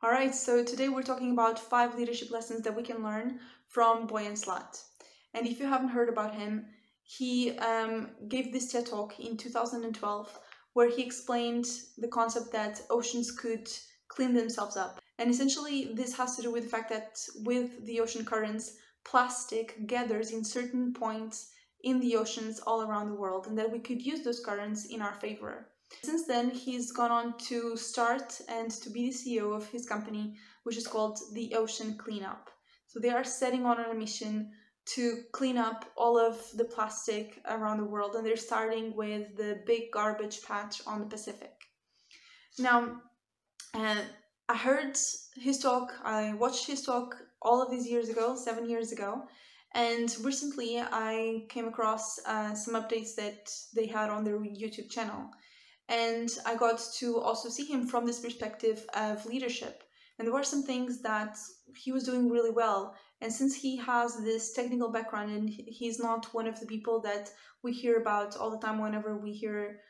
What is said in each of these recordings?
Alright, so today we're talking about 5 leadership lessons that we can learn from Boyan Slat. And if you haven't heard about him, he gave this TED Talk in 2012 where he explained the concept that oceans could clean themselves up. And essentially this has to do with the fact that with the ocean currents, plastic gathers in certain points in the oceans all around the world, and that we could use those currents in our favor. Since then, he's gone on to start and to be the CEO of his company, which is called the Ocean Cleanup. So they are setting on a mission to clean up all of the plastic around the world, and they're starting with the big garbage patch on the Pacific. Now, I heard his talk, I watched his talk all of these years ago, 7 years ago, and recently I came across some updates that they had on their YouTube channel. And I got to also see him from this perspective of leadership. And there were some things that he was doing really well. And since he has this technical background and he's not one of the people that we hear about all the time whenever we hear,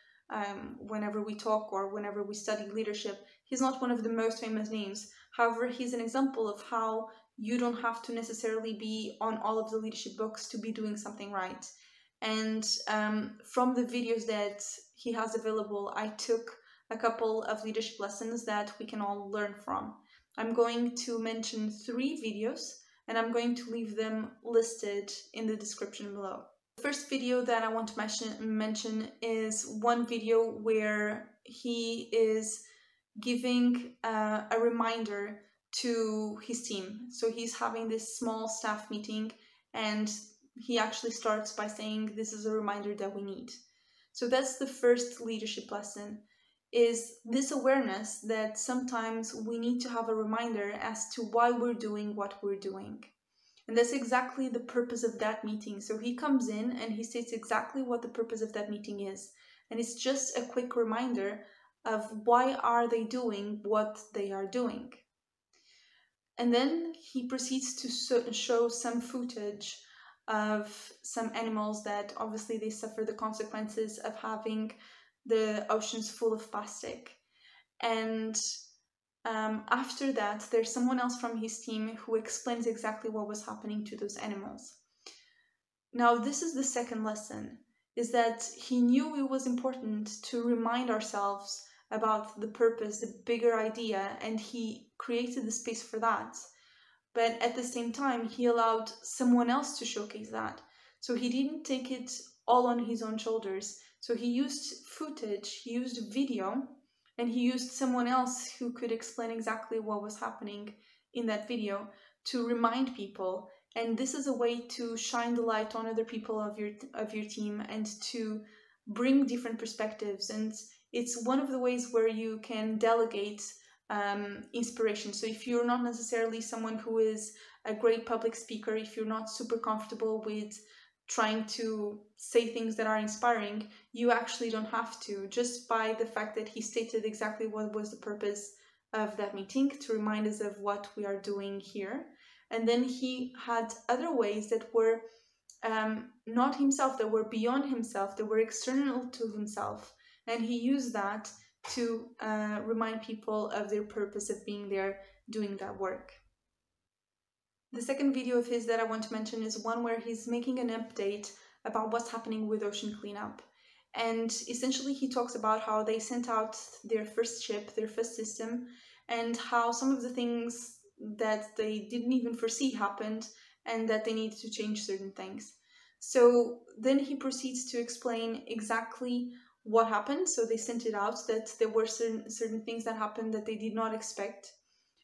whenever we talk or whenever we study leadership, he's not one of the most famous names. However, he's an example of how you don't have to necessarily be on all of the leadership books to be doing something right. And from the videos that he has available, I took a couple of leadership lessons that we can all learn from. I'm going to mention 3 videos, and I'm going to leave them listed in the description below. The first video that I want to mention is one video where he is giving a reminder to his team. So he's having this small staff meeting, and he actually starts by saying, this is a reminder that we need. So that's the first leadership lesson, is this awareness that sometimes we need to have a reminder as to why we're doing what we're doing. And that's exactly the purpose of that meeting. So he comes in and he states exactly what the purpose of that meeting is. And it's just a quick reminder of why are they doing what they are doing. And then he proceeds to show some footage of some animals that obviously they suffer the consequences of having the oceans full of plastic. And after that, there's someone else from his team who explains exactly what was happening to those animals. Now, this is the second lesson, is that he knew it was important to remind ourselves about the purpose, the bigger idea, and he created the space for that. But at the same time, he allowed someone else to showcase that. So he didn't take it all on his own shoulders. So he used footage, he used video, and he used someone else who could explain exactly what was happening in that video to remind people. And this is a way to shine the light on other people of your team and to bring different perspectives. And it's one of the ways where you can delegate inspiration. So if you're not necessarily someone who is a great public speaker, if you're not super comfortable with trying to say things that are inspiring, you actually don't have to, just by the fact that he stated exactly what was the purpose of that meeting, to remind us of what we are doing here. And then he had other ways that were not himself, that were beyond himself, that were external to himself, and he used that to remind people of their purpose of being there doing that work. The second video of his that I want to mention is one where he's making an update about what's happening with ocean cleanup. And essentially he talks about how they sent out their first ship, their first system, and how some of the things that they didn't even foresee happened and that they needed to change certain things. So then he proceeds to explain exactly what happened. So they sent it out, that there were certain things that happened that they did not expect.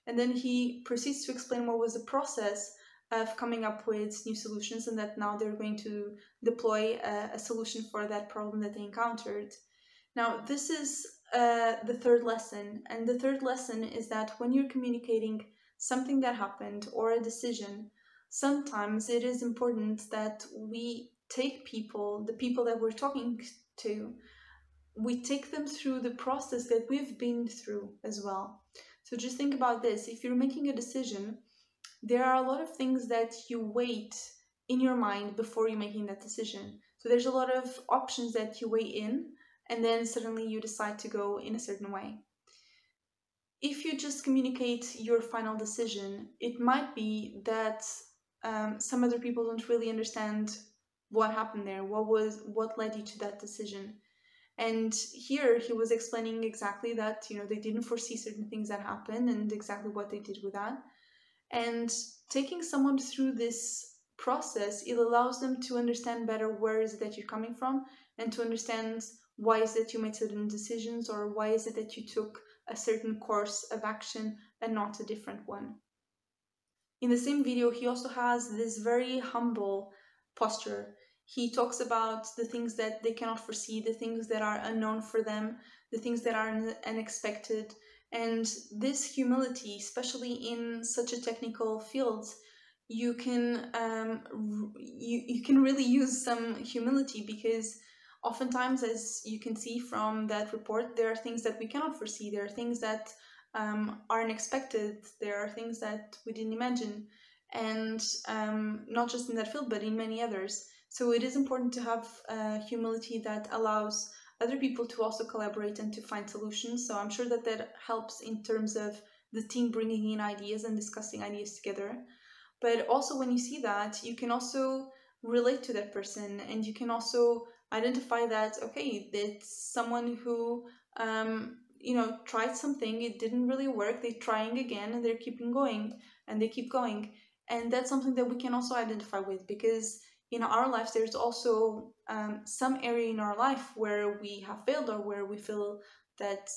And then he proceeds to explain what was the process of coming up with new solutions, and that now they're going to deploy a solution for that problem that they encountered. Now, this is the third lesson. And the third lesson is that when you're communicating something that happened or a decision, sometimes it is important that we take people, the people that we're talking to, we take them through the process that we've been through as well. So just think about this. If you're making a decision, there are a lot of things that you wait in your mind before you're making that decision. So there's a lot of options that you weigh in, and then suddenly you decide to go in a certain way. if you just communicate your final decision, it might be that some other people don't really understand what happened there, what led you to that decision. And here he was explaining exactly that, they didn't foresee certain things that happened and exactly what they did with that. And taking someone through this process, it allows them to understand better where is it that you're coming from, and to understand why is it you made certain decisions, or why is it that you took a certain course of action and not a different one. In the same video, he also has this very humble posture. He talks about the things that they cannot foresee, the things that are unknown for them, the things that are unexpected. And this humility, especially in such a technical field, you can you can really use some humility, because oftentimes, as you can see from that report, there are things that we cannot foresee. There are things that are unexpected. There are things that we didn't imagine, and not just in that field, but in many others. So it is important to have humility that allows other people to also collaborate and to find solutions. So I'm sure that that helps in terms of the team bringing in ideas and discussing ideas together. But also, when you see that, you can also relate to that person, and you can also identify that, okay, it's someone who tried something, it didn't really work, they're trying again, and they're keeping going, and they keep going. And that's something that we can also identify with, because in our lives there's also some area in our life where we have failed, or where we feel that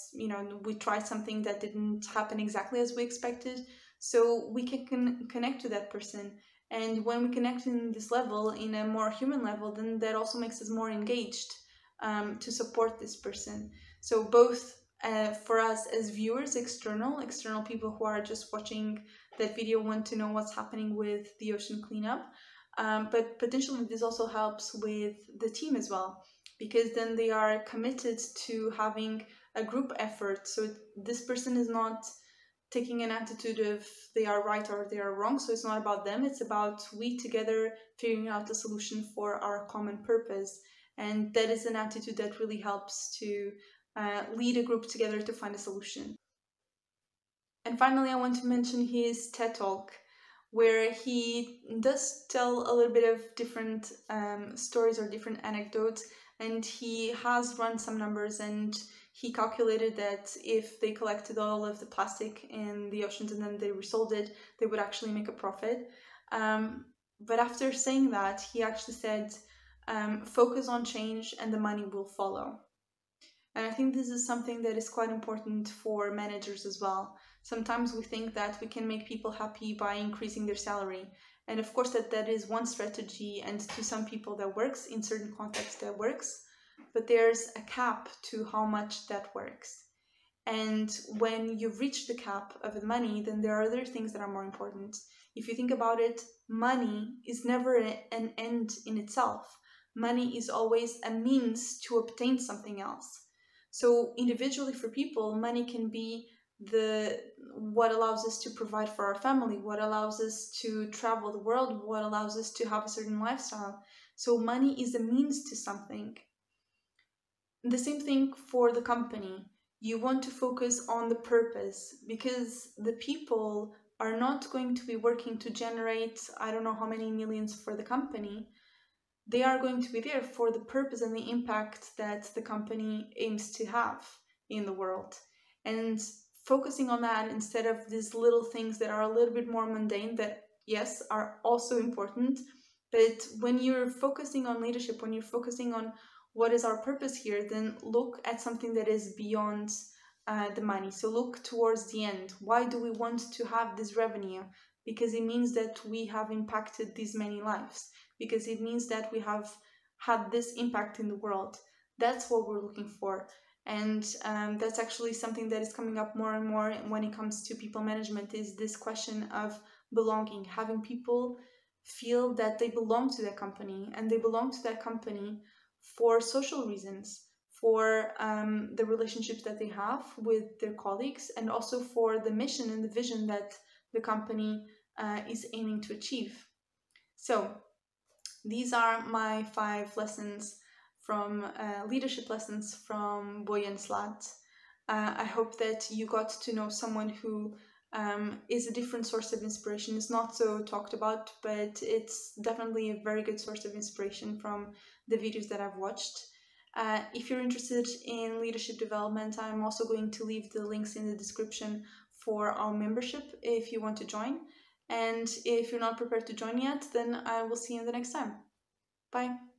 we tried something that didn't happen exactly as we expected. So we can connect to that person. And when we connect in this level, in a more human level, then that also makes us more engaged to support this person. So both for us as viewers, external people who are just watching that video, want to know what's happening with the ocean cleanup. But potentially this also helps with the team as well, because then they are committed to having a group effort. So this person is not taking an attitude of they are right or they are wrong. So it's not about them, it's about we together figuring out a solution for our common purpose. And that is an attitude that really helps to lead a group together to find a solution. And finally, I want to mention his TED Talk, where he does tell a little bit of different stories or different anecdotes, and he has run some numbers, and he calculated that if they collected all of the plastic in the oceans and then they resold it, they would actually make a profit. But after saying that, he actually said, focus on change and the money will follow. And I think this is something that is quite important for managers as well. Sometimes we think that we can make people happy by increasing their salary. And of course that is one strategy, and to some people that works, in certain contexts that works, but there's a cap to how much that works. And when you've reached the cap of the money, then there are other things that are more important. If you think about it, money is never an end in itself. Money is always a means to obtain something else. So individually for people, money can be what allows us to provide for our family, what allows us to travel the world, what allows us to have a certain lifestyle. So money is a means to something. The same thing for the company. You want to focus on the purpose, because the people are not going to be working to generate, I don't know how many millions for the company. They are going to be there for the purpose and the impact that the company aims to have in the world. And focusing on that instead of these little things that are a little bit more mundane, that yes, are also important. But when you're focusing on leadership, when you're focusing on what is our purpose here, then look at something that is beyond the money. So look towards the end. Why do we want to have this revenue? Because it means that we have impacted these many lives, because it means that we have had this impact in the world. That's what we're looking for. And that's actually something that is coming up more and more when it comes to people management, is this question of belonging, having people feel that they belong to their company, and they belong to that company for social reasons, for the relationships that they have with their colleagues, and also for the mission and the vision that the company is aiming to achieve. So these are my 5 lessons from leadership lessons from Boyan Slat. I hope that you got to know someone who is a different source of inspiration. It's not so talked about, but it's definitely a very good source of inspiration from the videos that I've watched. If you're interested in leadership development, I'm also going to leave the links in the description for our membership if you want to join. And if you're not prepared to join yet, then I will see you in the next time. Bye.